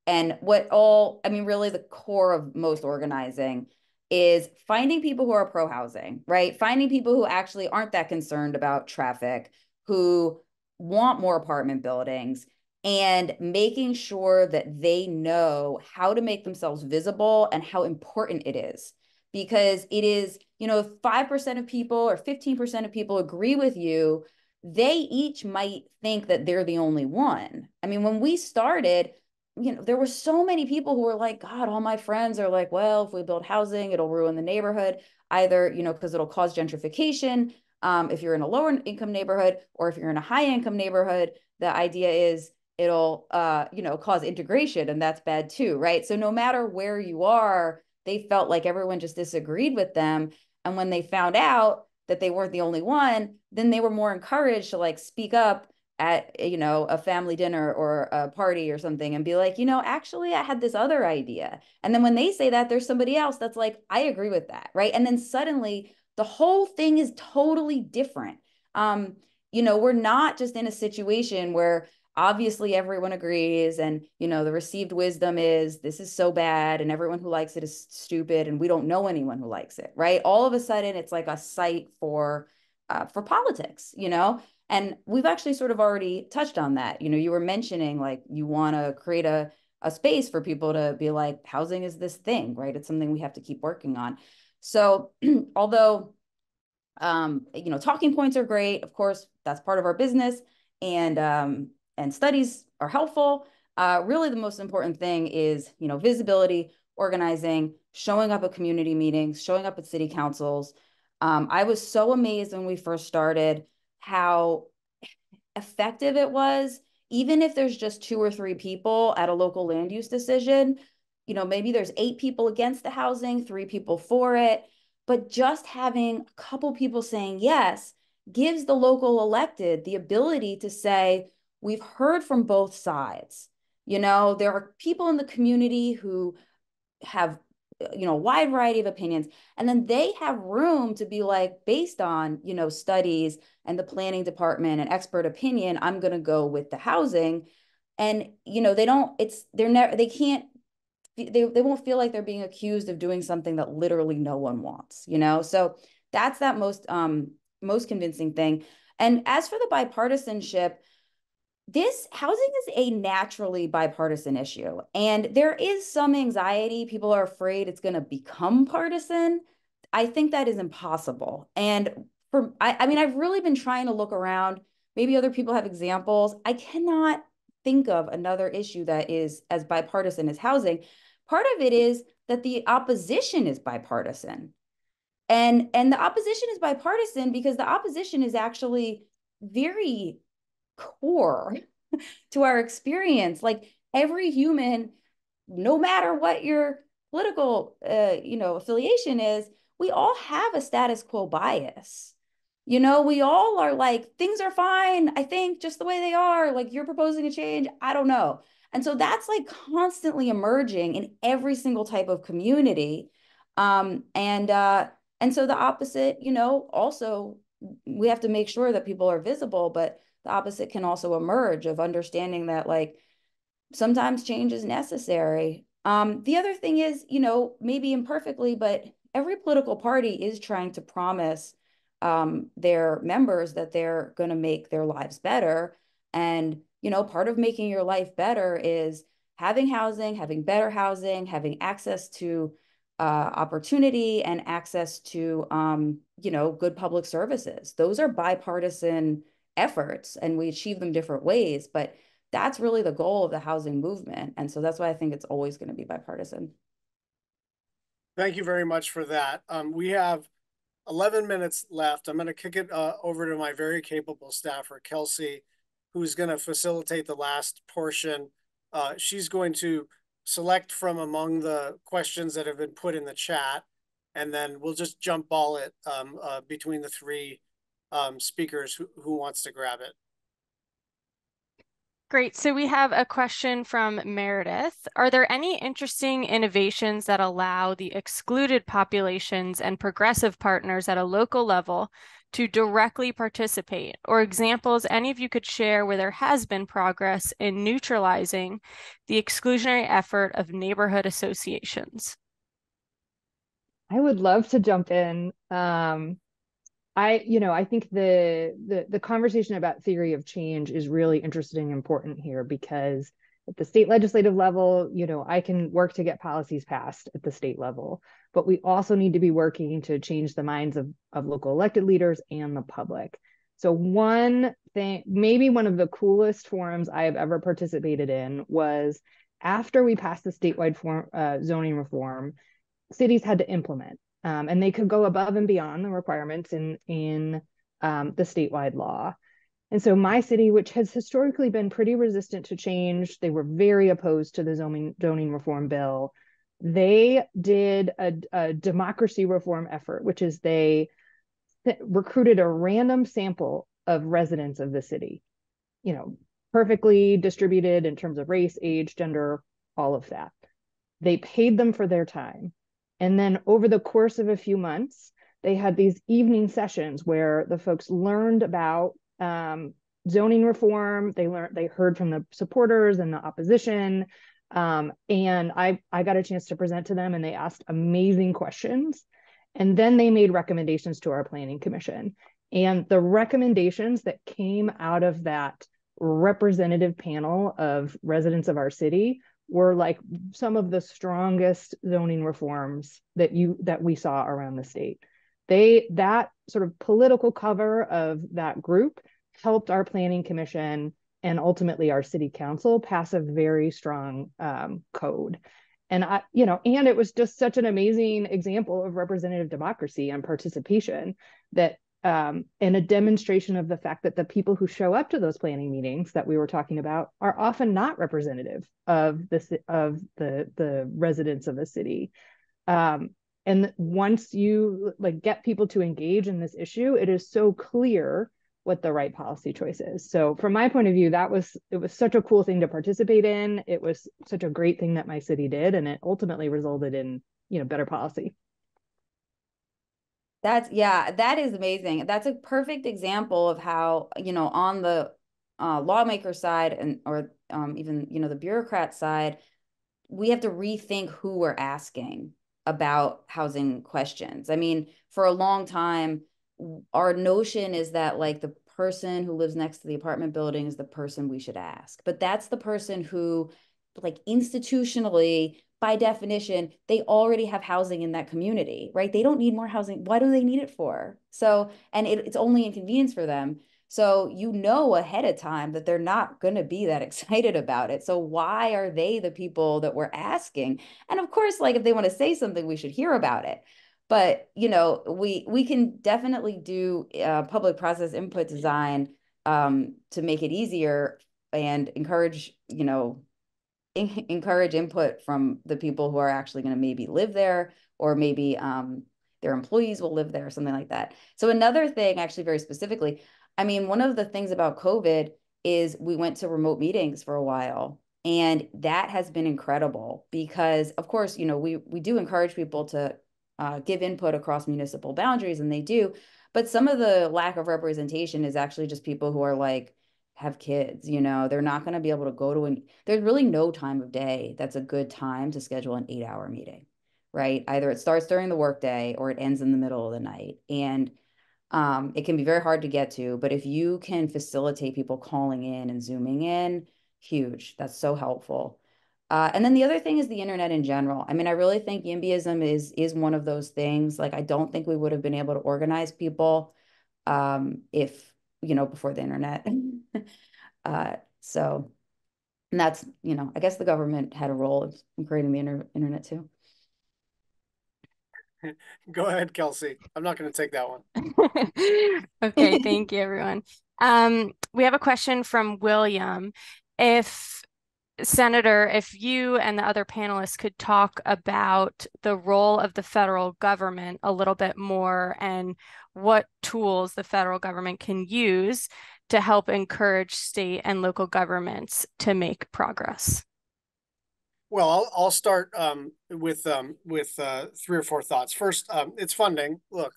and really the core of most organizing is finding people who are pro-housing, right? Finding people who actually aren't that concerned about traffic, who want more apartment buildings, and making sure that they know how to make themselves visible and how important it is. Because it is, if 5% of people or 15% of people agree with you, they each might think that they're the only one. I mean, when we started, there were so many people who were like, God, all my friends are like, well, if we build housing, it'll ruin the neighborhood, either, because it'll cause gentrification. If you're in a lower income neighborhood, or if you're in a high income neighborhood, the idea is it'll, cause integration, and that's bad too, right? So no matter where you are, they felt like everyone just disagreed with them. And when they found out that they weren't the only one, then they were more encouraged to like speak up at, a family dinner or a party or something and be like, actually, I had this other idea. And then when they say that, there's somebody else that's like, I agree with that, right? And then suddenly the whole thing is totally different. We're not just in a situation where obviously everyone agrees and, the received wisdom is this is so bad and everyone who likes it is stupid and we don't know anyone who likes it, right? All of a sudden it's like a site for politics, and we've actually sort of already touched on that. You were mentioning like you want to create a space for people to be like, housing is this thing, right? It's something we have to keep working on. So although, talking points are great, of course, that's part of our business, and studies are helpful. Really the most important thing is, visibility, organizing, showing up at community meetings, showing up at city councils. I was so amazed when we first started how effective it was, even if there's just 2 or 3 people at a local land use decision, maybe there's 8 people against the housing, 3 people for it, but just having a couple people saying yes gives the local elected the ability to say, we've heard from both sides. There are people in the community who have a wide variety of opinions, and then they have room to be like, based on studies and the planning department and expert opinion, I'm going to go with the housing. And they won't feel like they're being accused of doing something that literally no one wants. So that's that most convincing thing. And as for the bipartisanship, this housing is a naturally bipartisan issue, and there is some anxiety. People are afraid it's going to become partisan. I think that is impossible. And I've really been trying to look around. Maybe other people have examples. I cannot think of another issue that is as bipartisan as housing. Part of it is that the opposition is bipartisan. And the opposition is bipartisan because the opposition is actually very core to our experience. Like every human, no matter what your political affiliation is, we all have a status quo bias. We all are like, things are fine, I think, just the way they are. Like, you're proposing a change, I don't know. And so that's like constantly emerging in every single type of community. And so the opposite, also we have to make sure that people are visible, but the opposite can also emerge of understanding that like sometimes change is necessary. The other thing is, maybe imperfectly, but every political party is trying to promise their members that they're going to make their lives better. And, part of making your life better is having housing, having better housing, having access to opportunity and access to, good public services. Those are bipartisan efforts, and we achieve them different ways, but that's really the goal of the housing movement. And so that's why I think it's always going to be bipartisan. Thank you very much for that. We have 11 minutes left. I'm going to kick it over to my very capable staffer, Kelsey, who's going to facilitate the last portion. She's going to select from among the questions that have been put in the chat, and then we'll just jump ball it between the three speakers who wants to grab it. Great. So we have a question from Meredith. Are there any interesting innovations that allow the excluded populations and progressive partners at a local level to directly participate, or examples any of you could share where there has been progress in neutralizing the exclusionary effort of neighborhood associations? I would love to jump in. I think the conversation about theory of change is really interesting and important here, because at the state legislative level, I can work to get policies passed at the state level, but we also need to be working to change the minds of local elected leaders and the public. So one thing, maybe one of the coolest forums I have ever participated in, was after we passed the statewide zoning reform, cities had to implement. And they could go above and beyond the requirements in the statewide law. And so my city, which has historically been pretty resistant to change, they were very opposed to the zoning reform bill. They did a democracy reform effort, which is they recruited a random sample of residents of the city, perfectly distributed in terms of race, age, gender, all of that. They paid them for their time. And then over the course of a few months, they had these evening sessions where the folks learned about zoning reform. They heard from the supporters and the opposition. And I got a chance to present to them, and they asked amazing questions. And then they made recommendations to our planning commission. And the recommendations that came out of that representative panel of residents of our city were like some of the strongest zoning reforms that we saw around the state. That sort of political cover of that group helped our planning commission and ultimately our city council pass a very strong code. And and it was just such an amazing example of representative democracy and participation, that and a demonstration of the fact that the people who show up to those planning meetings that we were talking about are often not representative of the residents of the city. And once you get people to engage in this issue, it is so clear what the right policy choice is. So from my point of view, it was such a cool thing to participate in. It was such a great thing that my city did, and it ultimately resulted in better policy. That is amazing. That's a perfect example of how, on the lawmaker side or even, the bureaucrat side, we have to rethink who we're asking about housing questions. I mean, for a long time, our notion is that the person who lives next to the apartment building is the person we should ask. But that's the person who, institutionally, by definition, they already have housing in that community, right? They don't need more housing. What do they need it for? So, and it's only inconvenience for them. So you know ahead of time that they're not going to be that excited about it. So why are they the people that we're asking? And of course, like if they want to say something, we should hear about it. But we can definitely do public process input design to make it easier and encourage input from the people who are actually going to maybe live there, or maybe their employees will live there, or something like that. So another thing, actually very specifically, I mean, one of the things about COVID is we went to remote meetings for a while. And that has been incredible because, of course, we do encourage people to give input across municipal boundaries, and they do. But some of the lack of representation is actually just people who are like, have kids, they're not going to be able to go to there's really no time of day that's a good time to schedule an 8-hour meeting, right? Either it starts during the workday or it ends in the middle of the night. And it can be very hard to get to, but if you can facilitate people calling in and Zooming in, huge. That's so helpful. And then the other thing is the internet in general. I mean, I really think YIMBYism is one of those things. Like, I don't think we would have been able to organize people if, before the internet. So, and that's, I guess the government had a role in creating the internet too. Go ahead, Kelsey. I'm not going to take that one. Okay, thank you, everyone. We have a question from William. Senator, if you and the other panelists could talk about the role of the federal government a little bit more, and what tools the federal government can use to help encourage state and local governments to make progress. Well, I'll start with 3 or 4 thoughts. First, it's funding. Look,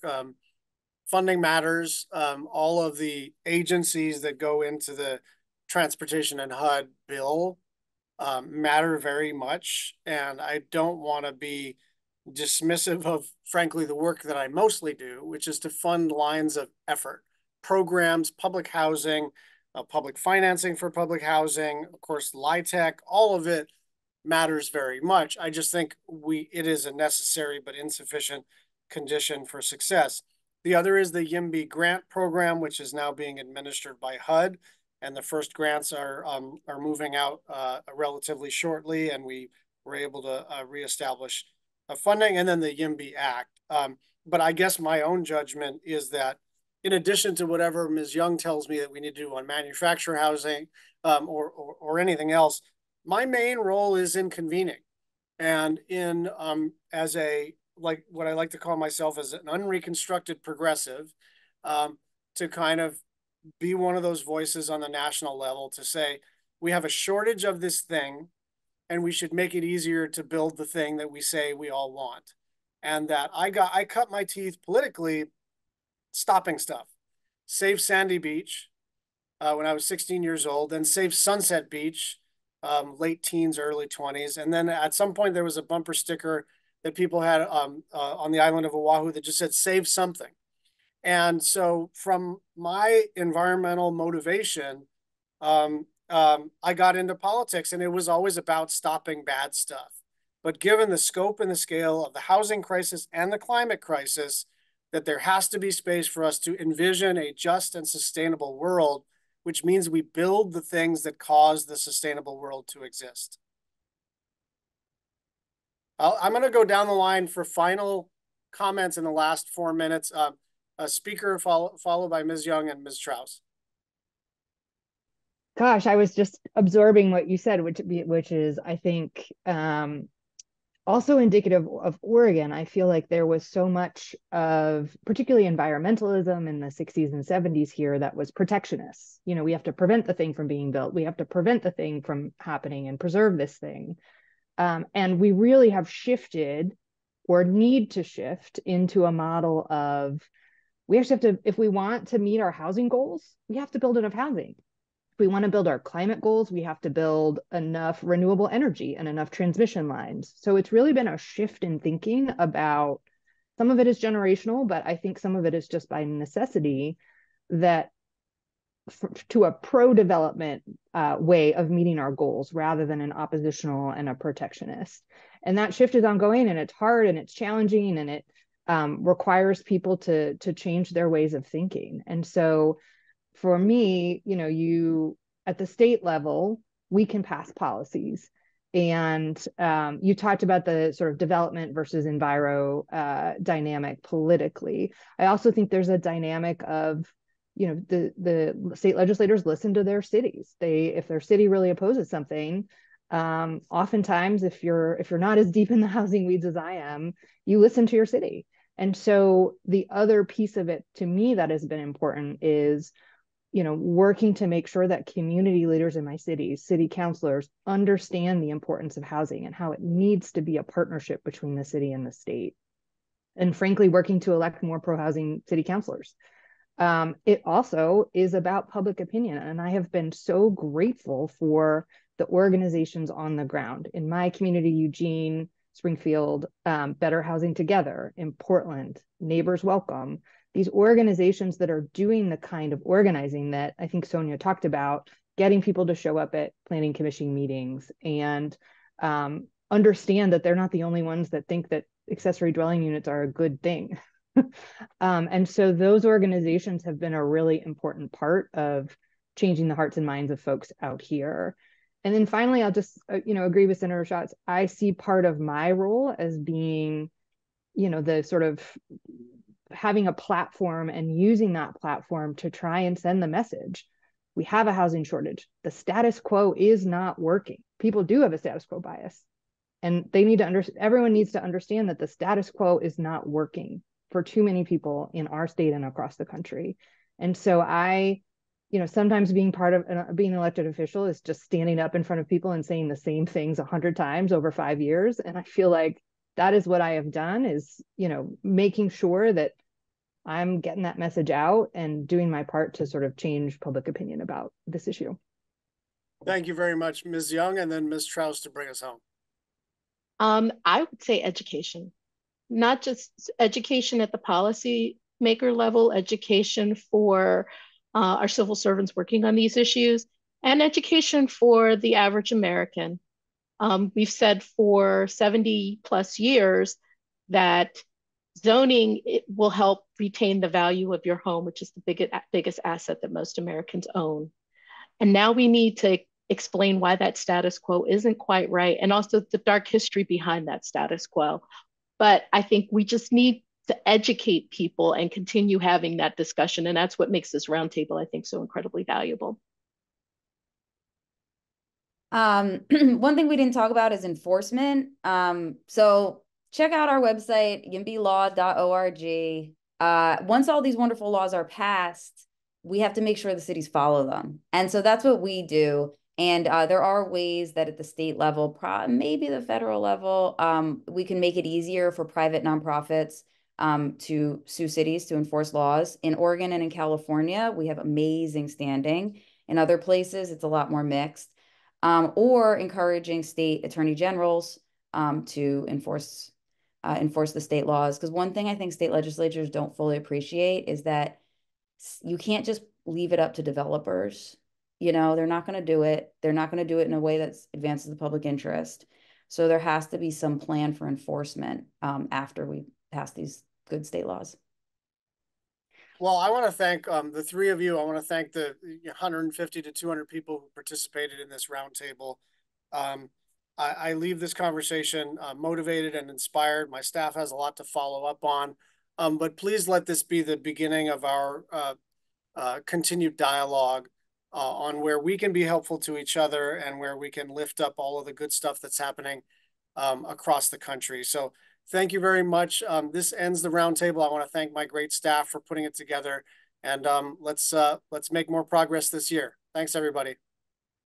funding matters. All of the agencies that go into the transportation and HUD bill matter very much. And I don't want to be dismissive of, frankly, the work that I mostly do, which is to fund lines of effort, programs, public housing, public financing for public housing, of course, LIHTC, all of it matters very much. I just think it is a necessary but insufficient condition for success. The other is the YIMBY grant program, which is now being administered by HUD, and the first grants are moving out relatively shortly, and we were able to reestablish funding, and then the YIMBY Act. But I guess my own judgment is that in addition to whatever Ms. Young tells me that we need to do on manufacturer housing or anything else, my main role is in convening and in as a, like what I like to call myself as an unreconstructed progressive, to kind of be one of those voices on the national level to say, we have a shortage of this thing and we should make it easier to build the thing that we say we all want. And that I cut my teeth politically stopping stuff. Save Sandy Beach when I was 16 years old, then save Sunset Beach, late teens, early 20s. And then at some point there was a bumper sticker that people had on the island of Oahu that just said, save something. And so from my environmental motivation, I got into politics, and it was always about stopping bad stuff. But given the scope and the scale of the housing crisis and the climate crisis, that there has to be space for us to envision a just and sustainable world, which means we build the things that cause the sustainable world to exist. I'm going to go down the line for final comments in the last 4 minutes. A speaker followed by Ms. Young and Ms. Strauss. Gosh, I was just absorbing what you said, which is, I think, also indicative of Oregon. I feel like there was so much of, particularly environmentalism in the 60s and 70s here, that was protectionist. We have to prevent the thing from being built. We have to prevent the thing from happening and preserve this thing. And we really have shifted, or need to shift, into a model of, we actually have to, if we want to meet our housing goals, we have to build enough housing. If we want to build our climate goals, we have to build enough renewable energy and enough transmission lines. So it's really been a shift in thinking about, some of it is generational, but I think some of it is just by necessity, that to a pro-development way of meeting our goals rather than an oppositional and a protectionist. And that shift is ongoing, and it's hard and it's challenging, and it requires people to change their ways of thinking. And so for me, you at the state level, we can pass policies. And you talked about the sort of development versus enviro dynamic politically. I also think there's a dynamic of, the state legislators listen to their cities. If their city really opposes something, oftentimes if you're not as deep in the housing weeds as I am, you listen to your city. And so the other piece of it to me that has been important is, working to make sure that community leaders in my cities, city councilors, understand the importance of housing and how it needs to be a partnership between the city and the state. And frankly, working to elect more pro-housing city councilors. It also is about public opinion. And I have been so grateful for the organizations on the ground in my community, Eugene, Springfield, Better Housing Together, in Portland, Neighbors Welcome, these organizations that are doing the kind of organizing that I think Sonia talked about, getting people to show up at planning commission meetings and understand that they're not the only ones that think that accessory dwelling units are a good thing. And so those organizations have been a really important part of changing the hearts and minds of folks out here. And then finally, I'll just, agree with Senator Schatz. I see part of my role as being, the sort of having a platform and using that platform to try and send the message. We have a housing shortage. The status quo is not working. People do have a status quo bias. And they need to everyone needs to understand that the status quo is not working for too many people in our state and across the country. And so sometimes being part of being an elected official is just standing up in front of people and saying the same things 100 times over 5 years. And I feel like that is what I have done is, making sure that I'm getting that message out and doing my part to sort of change public opinion about this issue. Thank you very much, Ms. Young, and then Ms. Strauss to bring us home. I would say education, not just education at the policy maker level, education for our civil servants working on these issues, and education for the average American. We've said for 70 plus years that zoning will help retain the value of your home, which is the biggest asset that most Americans own. And now we need to explain why that status quo isn't quite right, and also the dark history behind that status quo. But I think we just need to educate people and continue having that discussion. And that's what makes this roundtable, I think, so incredibly valuable. One thing we didn't talk about is enforcement. So check out our website, yimblaw.org. Once all these wonderful laws are passed, we have to make sure the cities follow them. And so that's what we do. And there are ways that at the state level, maybe the federal level, we can make it easier for private nonprofits to sue cities to enforce laws. In Oregon and in California, we have amazing standing. In other places, it's a lot more mixed. Or encouraging state attorney generals to enforce the state laws. Because one thing I think state legislatures don't fully appreciate is that you can't just leave it up to developers. They're not going to do it. They're not going to do it in a way that advances the public interest. So there has to be some plan for enforcement after we pass these good state laws. Well, I want to thank the three of you. I want to thank the 150 to 200 people who participated in this roundtable. I leave this conversation motivated and inspired. My staff has a lot to follow up on, but please let this be the beginning of our continued dialogue on where we can be helpful to each other and where we can lift up all of the good stuff that's happening across the country. So thank you very much. This ends the roundtable. I want to thank my great staff for putting it together, and let's make more progress this year. Thanks, everybody.